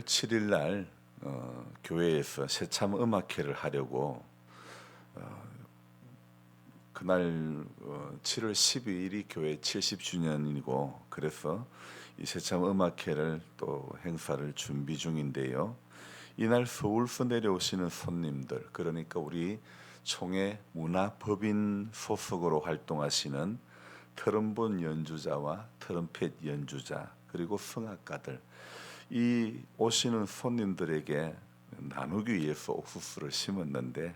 8월 7일 날 교회에서 새참 음악회를 하려고 그날 7월 12일이 교회 70주년이고 그래서 이 새참 음악회를 또 행사를 준비 중인데요. 이날 서울서 내려오시는 손님들, 그러니까 우리 총회 문화법인 소속으로 활동하시는 트럼본 연주자와 트럼펫 연주자 그리고 성악가들, 이 오시는 손님들에게 나누기 위해서 옥수수를 심었는데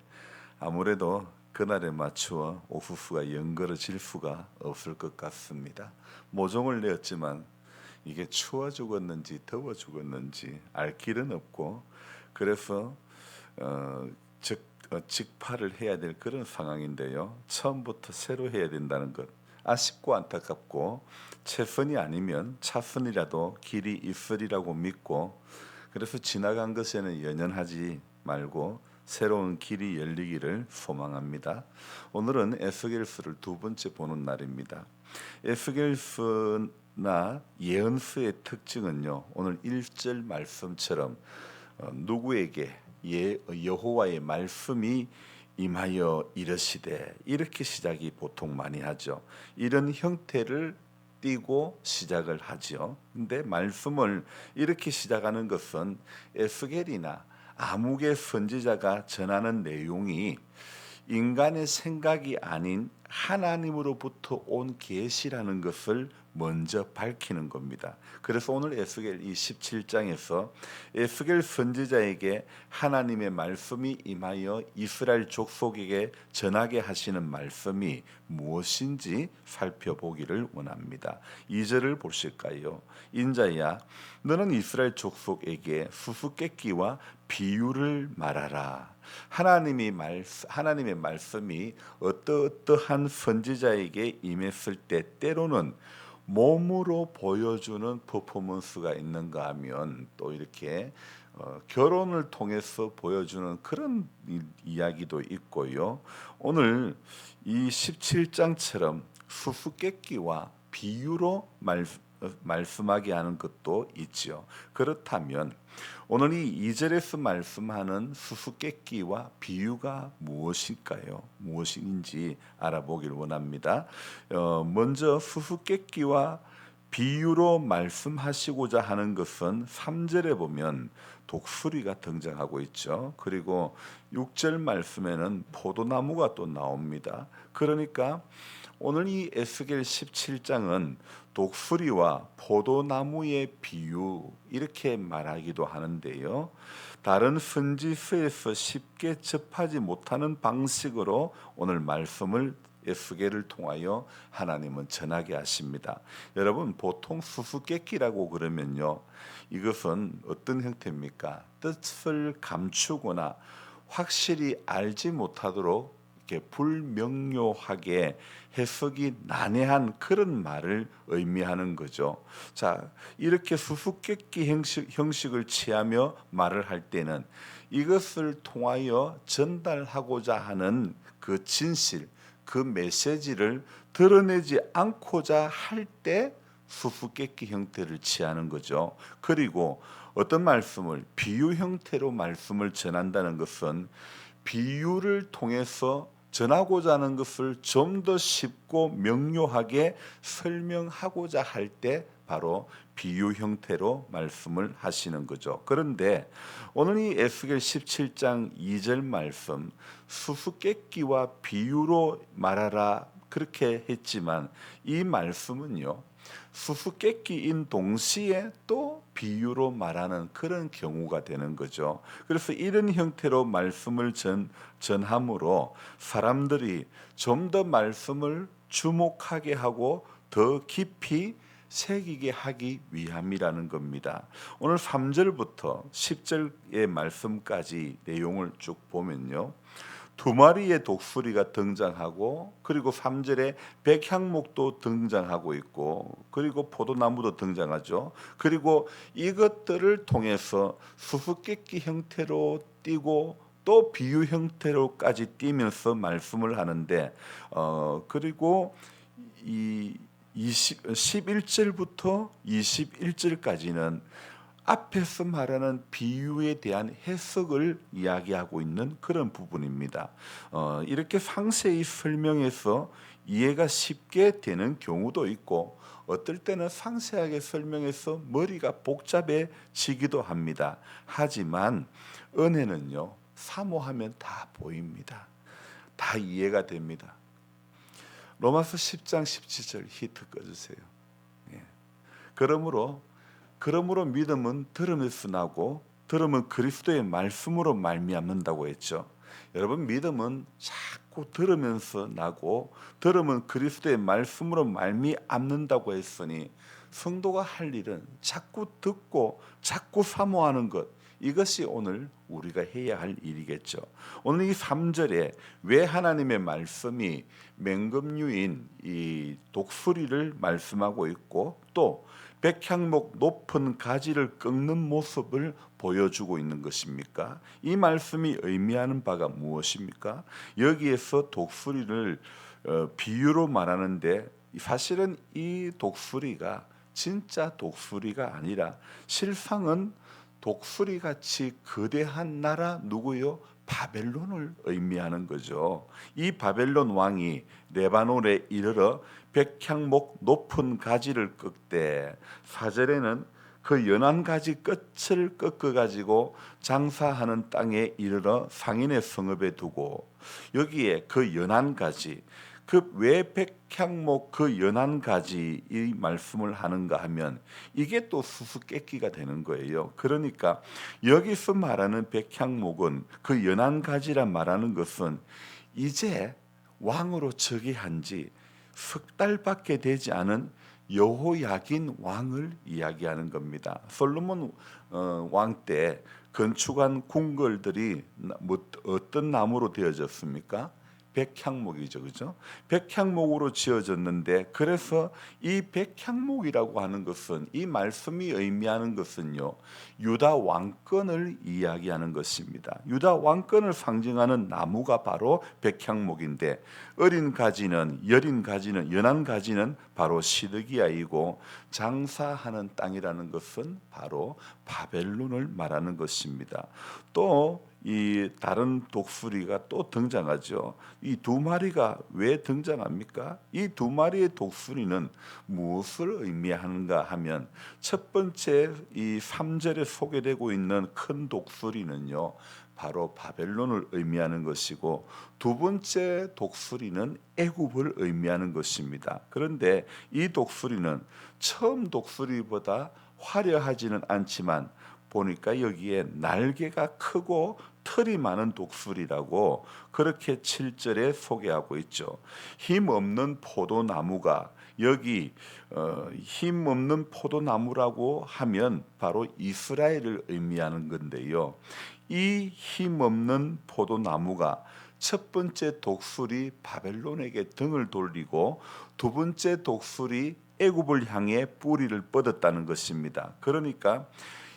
아무래도 그날에 맞추어 옥수수가 연거러질 수가 없을 것 같습니다. 모종을 내었지만 이게 추워 죽었는지 더워 죽었는지 알 길은 없고 그래서 어, 직파를 해야 될 그런 상황인데요. 처음부터 새로 해야 된다는 것 아쉽고 안타깝고 최선이 아니면 차선이라도 길이 있으리라고 믿고 그래서 지나간 것에는 연연하지 말고 새로운 길이 열리기를 소망합니다. 오늘은 에스겔서를 두 번째 보는 날입니다. 에스겔서나 예언서의 특징은요. 오늘 1절 말씀처럼 누구에게 여호와의 말씀이 임하여 이르시되 이렇게 시작이 보통 많이 하죠. 이런 형태를 띄고 시작을 하죠. 근데 말씀을 이렇게 시작하는 것은 에스겔이나 아무개 선지자가 전하는 내용이 인간의 생각이 아닌 하나님으로부터 온 계시라는 것을 먼저 밝히는 겁니다. 그래서 오늘 에스겔 이 17장에서 에스겔 선지자에게 하나님의 말씀이 임하여 이스라엘 족속에게 전하게 하시는 말씀이 무엇인지 살펴보기를 원합니다. 2절을 보실까요? 인자야 너는 이스라엘 족속에게 수수께끼와 비유를 말하라. 하나님의 말씀이 어떠한 선지자에게 임했을 때 때로는 몸으로 보여주는 퍼포먼스가 있는가 하면 또 이렇게 결혼을 통해서 보여주는 그런 이야기도 있고요. 오늘 이 17장처럼 수수께끼와 비유로 말씀하게 하는 것도 있지요. 그렇다면 오늘 이 2절에서 말씀하는 수수께끼와 비유가 무엇일까요? 무엇인지 알아보길 원합니다. 먼저 수수께끼와 비유로 말씀하시고자 하는 것은 3절에 보면 독수리가 등장하고 있죠. 그리고 6절 말씀에는 포도나무가 또 나옵니다. 그러니까 오늘 이 에스겔 17장은 독수리와 포도나무의 비유 이렇게 말하기도 하는데요. 다른 선지서에서 쉽게 접하지 못하는 방식으로 오늘 말씀을 에스겔을 통하여 하나님은 전하게 하십니다. 여러분 보통 수수께끼라고 그러면요. 이것은 어떤 형태입니까? 뜻을 감추거나 확실히 알지 못하도록 이렇게 불명료하게 해석이 난해한 그런 말을 의미하는 거죠. 자, 이렇게 수수께끼 형식을 취하며 말을 할 때는 이것을 통하여 전달하고자 하는 그 진실, 그 메시지를 드러내지 않고자 할 때 수수께끼 형태를 취하는 거죠. 그리고 어떤 말씀을 비유 형태로 말씀을 전한다는 것은 비유를 통해서 전하고자 하는 것을 좀 더 쉽고 명료하게 설명하고자 할 때 바로 비유 형태로 말씀을 하시는 거죠. 그런데 오늘 이 에스겔 17장 2절 말씀 수수께끼와 비유로 말하라 그렇게 했지만 이 말씀은요. 수수께끼인 동시에 또 비유로 말하는 그런 경우가 되는 거죠. 그래서 이런 형태로 말씀을 전함으로 사람들이 좀 더 말씀을 주목하게 하고 더 깊이 새기게 하기 위함이라는 겁니다. 오늘 3절부터 10절의 말씀까지 내용을 쭉 보면요. 두 마리의 독수리가 등장하고 그리고 3절에 백향목도 등장하고 있고 그리고 포도나무도 등장하죠. 그리고 이것들을 통해서 수수께끼 형태로 띄고 또 비유 형태로까지 띄면서 말씀을 하는데 그리고 이 11절부터 21절까지는 앞에서 말하는 비유에 대한 해석을 이야기하고 있는 그런 부분입니다. 이렇게 상세히 설명해서 이해가 쉽게 되는 경우도 있고 어떨 때는 상세하게 설명해서 머리가 복잡해지기도 합니다. 하지만 은혜는요, 사모하면 다 보입니다. 다 이해가 됩니다. 로마서 10장 17절 히트 꺼주세요. 예. 그러므로 믿음은 들음에서 나고 들음은 그리스도의 말씀으로 말미암는다고 했죠. 여러분, 믿음은 자꾸 들으면서 나고 들음은 그리스도의 말씀으로 말미암는다고 했으니 성도가 할 일은 자꾸 듣고 자꾸 사모하는 것, 이것이 오늘 우리가 해야 할 일이겠죠. 오늘 이 3절에 왜 하나님의 말씀이 맹금류인 이 독수리를 말씀하고 있고 또 백향목 높은 가지를 꺾는 모습을 보여주고 있는 것입니까? 이 말씀이 의미하는 바가 무엇입니까? 여기에서 독수리를 비유로 말하는데 사실은 이 독수리가 진짜 독수리가 아니라 실상은 독수리같이 거대한 나라 누구요? 바벨론을 의미하는 거죠. 이 바벨론 왕이 레바논에 이르러 백향목 높은 가지를 꺾되 4절에는 그 연한 가지 끝을 꺾어 가지고 장사하는 땅에 이르러 상인의 성읍에 두고 여기에 그 연한 가지 그 왜 백향목 그 연한 가지 이 말씀을 하는가 하면 이게 또 수수께끼가 되는 거예요. 그러니까 여기서 말하는 백향목은 그 연한 가지라 말하는 것은 이제 왕으로 즉위한 지 석 달밖에 되지 않은 여호야긴 왕을 이야기하는 겁니다. 솔로몬 왕 때 건축한 궁궐들이 어떤 나무로 되어졌습니까? 백향목이죠, 그죠? 백향목으로 지어졌는데 그래서 이 백향목이라고 하는 것은 이 말씀이 의미하는 것은요, 유다 왕권을 이야기하는 것입니다. 유다 왕권을 상징하는 나무가 바로 백향목인데 어린 가지는 여린 가지는 연한 가지는 바로 시드기야이고 장사하는 땅이라는 것은 바로 바벨론을 말하는 것입니다. 또 이 다른 독수리가 또 등장하죠. 이 두 마리가 왜 등장합니까? 이 두 마리의 독수리는 무엇을 의미하는가 하면 첫 번째 이 3절에 소개되고 있는 큰 독수리는요, 바로 바벨론을 의미하는 것이고 두 번째 독수리는 애굽을 의미하는 것입니다. 그런데 이 독수리는 처음 독수리보다 화려하지는 않지만 보니까 여기에 날개가 크고 털이 많은 독수리라고 그렇게 7절에 소개하고 있죠. 힘없는 포도나무가 여기 힘없는 포도나무라고 하면 바로 이스라엘을 의미하는 건데요. 이 힘없는 포도나무가 첫 번째 독수리 바벨론에게 등을 돌리고 두 번째 독수리 애굽을 향해 뿌리를 뻗었다는 것입니다. 그러니까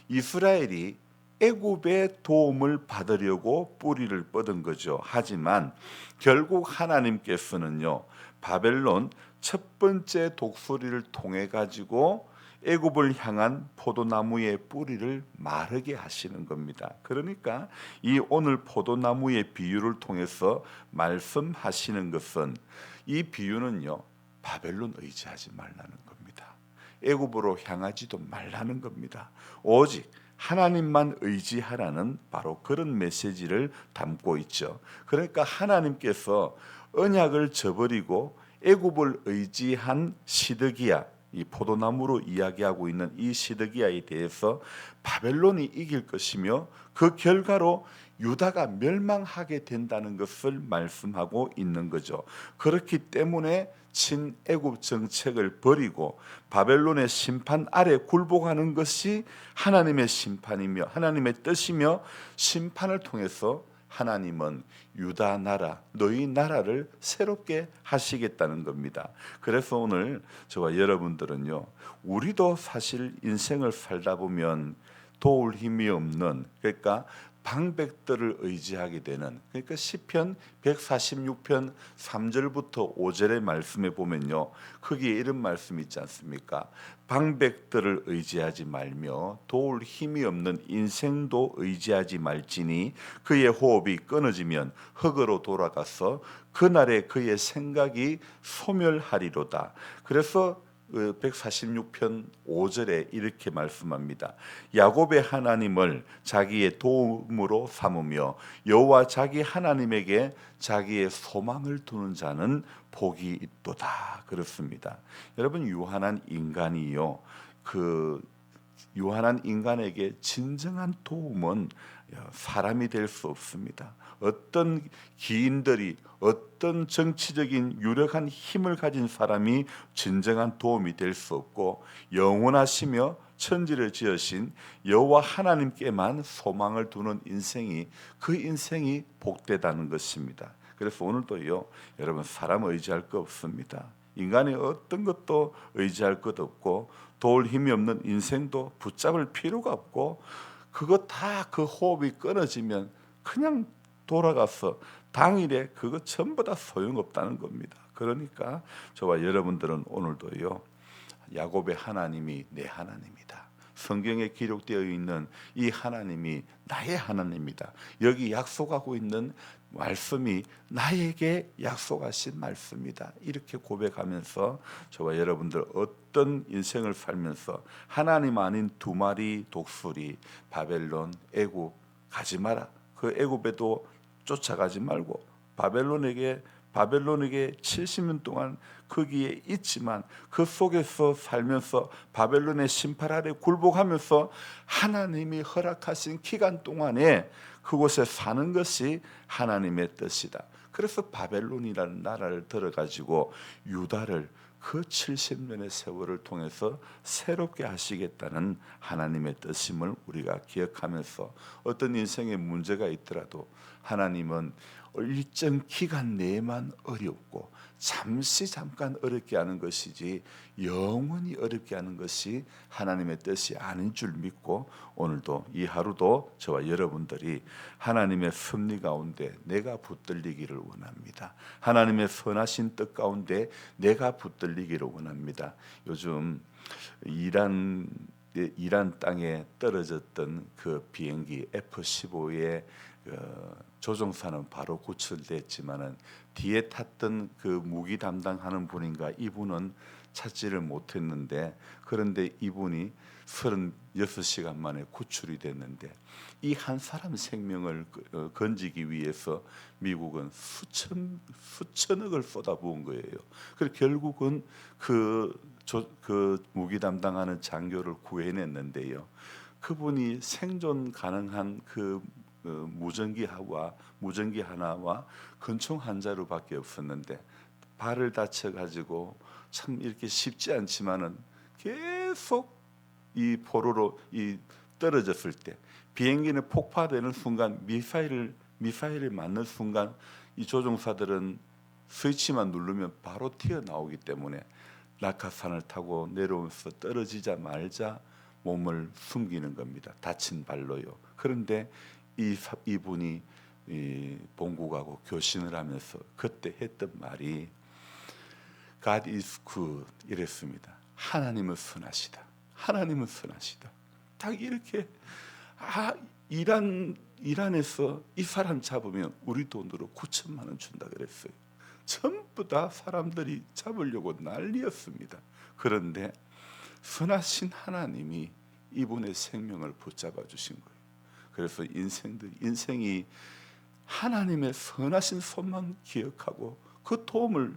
이스라엘이 애굽의 도움을 받으려고 뿌리를 뻗은 거죠. 하지만 결국 하나님께서는요, 바벨론 첫 번째 독수리를 통해 가지고 애굽을 향한 포도나무의 뿌리를 마르게 하시는 겁니다. 그러니까 이 오늘 포도나무의 비유를 통해서 말씀하시는 것은 이 비유는요, 바벨론 의지하지 말라는 겁니다. 애굽으로 향하지도 말라는 겁니다. 오직 하나님만 의지하라는 바로 그런 메시지를 담고 있죠. 그러니까 하나님께서 언약을 저버리고 애굽을 의지한 시드기야, 이 포도나무로 이야기하고 있는 이 시드기야에 대해서 바벨론이 이길 것이며 그 결과로 유다가 멸망하게 된다는 것을 말씀하고 있는 거죠. 그렇기 때문에 친애굽 정책을 버리고 바벨론의 심판 아래 굴복하는 것이 하나님의 심판이며 하나님의 뜻이며 심판을 통해서 하나님은 유다 나라, 너희 나라를 새롭게 하시겠다는 겁니다. 그래서 오늘 저와 여러분들은요, 우리도 사실 인생을 살다 보면 도울 힘이 없는, 그러니까 방백들을 의지하게 되는, 그러니까 시편 146편 3절부터 5절의 말씀에 보면요, 거기에 이런 말씀이 있지 않습니까? 방백들을 의지하지 말며 도울 힘이 없는 인생도 의지하지 말지니 그의 호흡이 끊어지면 흙으로 돌아가서 그날에 그의 생각이 소멸하리로다. 그래서 146편 5절에 이렇게 말씀합니다. 야곱의 하나님을 자기의 도움으로 삼으며 여호와 자기 하나님에게 자기의 소망을 두는 자는 복이 있도다. 그렇습니다. 여러분, 유한한 인간이요, 그 유한한 인간에게 진정한 도움은 사람이 될 수 없습니다. 어떤 기인들이, 어떤 정치적인 유력한 힘을 가진 사람이 진정한 도움이 될 수 없고, 영원하시며 천지를 지으신 여호와 하나님께만 소망을 두는 인생이, 그 인생이 복되다는 것입니다. 그래서 오늘도요, 여러분, 사람 의지할 거 없습니다. 인간의 어떤 것도 의지할 것 없고, 도울 힘이 없는 인생도 붙잡을 필요가 없고, 그거 다 그 호흡이 끊어지면 그냥 돌아가서 당일에 그거 전부 다 소용없다는 겁니다. 그러니까 저와 여러분들은 오늘도요, 야곱의 하나님이 내 하나님이다, 성경에 기록되어 있는 이 하나님이 나의 하나님이다, 여기 약속하고 있는 말씀이 나에게 약속하신 말씀이다, 이렇게 고백하면서 저와 여러분들 어떤 인생을 살면서 하나님 아닌 두 마리 독수리, 바벨론, 애굽 가지 마라, 그 애굽에도 쫓아가지 말고 바벨론에게 70년 동안 거기에 있지만 그 속에서 살면서 바벨론의 심판 아래 굴복하면서 하나님이 허락하신 기간 동안에 그곳에 사는 것이 하나님의 뜻이다. 그래서 바벨론이라는 나라를 들어가지고 유다를 그 70년의 세월을 통해서 새롭게 하시겠다는 하나님의 뜻임을 우리가 기억하면서 어떤 인생에 문제가 있더라도 하나님은 일정 기간 내에만 어렵고 잠깐 어렵게 하는 것이지 영원히 어렵게 하는 것이 하나님의 뜻이 아닌 줄 믿고, 오늘도 이 하루도 저와 여러분들이 하나님의 섭리 가운데 내가 붙들리기를 원합니다. 하나님의 선하신 뜻 가운데 내가 붙들리기를 원합니다. 요즘 이란 땅에 떨어졌던 그 비행기 F-15의 조종사는 바로 구출됐지만은 뒤에 탔던 그 무기 담당하는 분인가, 이분은 찾지를 못했는데, 그런데 이분이 36시간 만에 구출이 됐는데, 이 한 사람 생명을 건지기 위해서 미국은 수천억을 쏟아부은 거예요. 그래서 결국은 그 무기 담당하는 장교를 구해냈는데요, 그분이 생존 가능한 그 무전기 하나와 권총 한 자루밖에 없었는데, 발을 다쳐 가지고 참 이렇게 쉽지 않지만은 계속 이 포로로 떨어졌을 때, 비행기는 폭파되는 순간, 미사일을 맞는 순간 이 조종사들은 스위치만 누르면 바로 튀어나오기 때문에 낙하산을 타고 내려오면서 떨어지자마자 몸을 숨기는 겁니다. 다친 발로요. 그런데 이분이 본국하고 교신을 하면서 그때 했던 말이 God is good 이랬습니다. 하나님은 선하시다. 하나님은 선하시다. 딱 이렇게 이란에서 이 사람 잡으면 우리 돈으로 9천만 원 준다 그랬어요. 전부 다 사람들이 잡으려고 난리였습니다. 그런데 선하신 하나님이 이분의 생명을 붙잡아 주신 거예요. 그래서 인생이 하나님의 선하신 손만 기억하고 그 도움을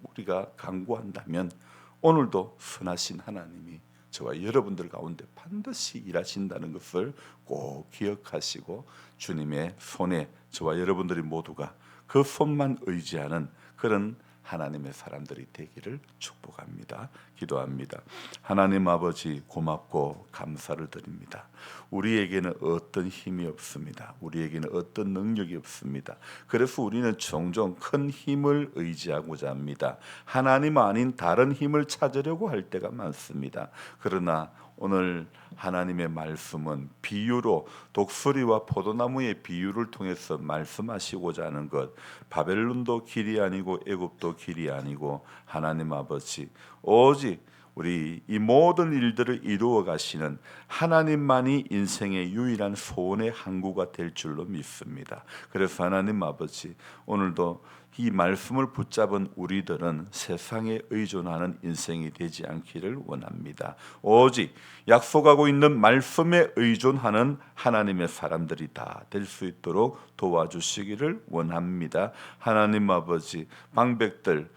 우리가 간구한다면 오늘도 선하신 하나님이 저와 여러분들 가운데 반드시 일하신다는 것을 꼭 기억하시고, 주님의 손에 저와 여러분들이 모두가 그 손만 의지하는 그런 하나님의 사람들이 되기를 축복합니다. 기도합니다. 하나님 아버지, 고맙고 감사를 드립니다. 우리에게는 어떤 힘이 없습니다. 우리에게는 어떤 능력이 없습니다. 그래서 우리는 종종 큰 힘을 의지하고자 합니다. 하나님 아닌 다른 힘을 찾으려고 할 때가 많습니다. 그러나 오늘 하나님의 말씀은 비유로 독수리와 포도나무의 비유를 통해서 말씀하시고자 하는 것, 바벨론도 길이 아니고 애굽도 길이 아니고 하나님 아버지 오직 우리 이 모든 일들을 이루어 가시는 하나님만이 인생의 유일한 소원의 항구가 될 줄로 믿습니다. 그래서 하나님 아버지 오늘도 이 말씀을 붙잡은 우리들은 세상에 의존하는 인생이 되지 않기를 원합니다. 오직 약속하고 있는 말씀에 의존하는 하나님의 사람들이 다 될 수 있도록 도와주시기를 원합니다. 하나님 아버지 방백들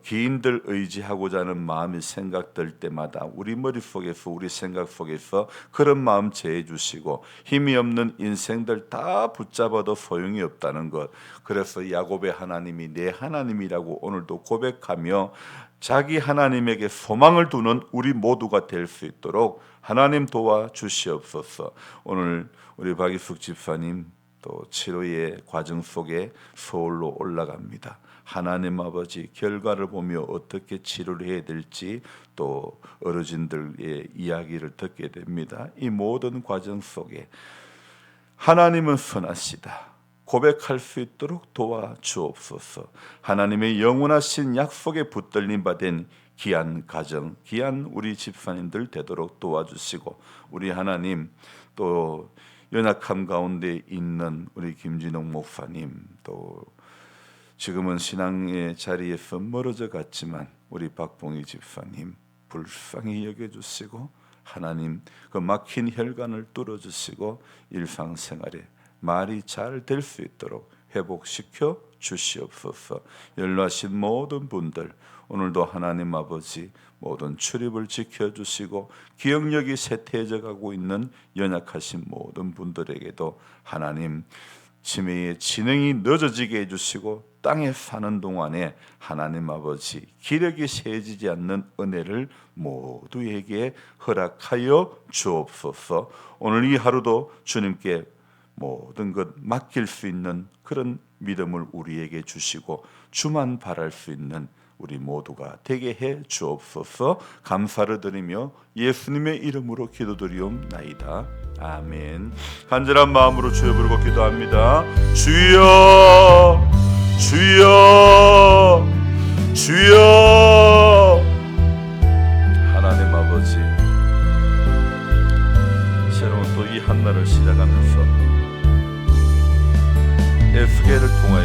기인들 의지하고자 하는 마음이 생각될 때마다 우리 머릿속에서 우리 생각 속에서 그런 마음 제해 주시고 힘이 없는 인생들 다 붙잡아도 소용이 없다는 것, 그래서 야곱의 하나님이 내 하나님이라고 오늘도 고백하며 자기 하나님에게 소망을 두는 우리 모두가 될 수 있도록 하나님 도와주시옵소서. 오늘 우리 박이숙 집사님 또 치료의 과정 속에 서울로 올라갑니다. 하나님 아버지 결과를 보며 어떻게 치료를 해야 될지 또 어르신들의 이야기를 듣게 됩니다. 이 모든 과정 속에 하나님은 선하시다 고백할 수 있도록 도와주옵소서. 하나님의 영원하신 약속에 붙들림 받은 귀한 가정, 귀한 우리 집사님들 되도록 도와주시고 우리 하나님 또 연약함 가운데 있는 우리 김진옥 목사님 또 지금은 신앙의 자리에서 멀어져 갔지만 우리 박봉희 집사님 불쌍히 여겨주시고 하나님 그 막힌 혈관을 뚫어주시고 일상생활에 말이 잘 될 수 있도록 회복시켜 주시옵소서. 연로하신 모든 분들 오늘도 하나님 아버지 모든 출입을 지켜주시고 기억력이 쇠퇴해져 가고 있는 연약하신 모든 분들에게도 하나님 치매의 진행이 늦어지게 해주시고 땅에 사는 동안에 하나님 아버지 기력이 세지지 않는 은혜를 모두에게 허락하여 주옵소서. 오늘 이 하루도 주님께 모든 것 맡길 수 있는 그런 믿음을 우리에게 주시고 주만 바랄 수 있는 우리 모두가 되게 해 주옵소서. 감사를 드리며 예수님의 이름으로 기도드리옵나이다. 아멘. 간절한 마음으로 주여 부르고 기도합니다. 주여 주여 주여. 하나님 아버지 새로운 또 이 한날을 시작하면서 에스겔을 통하여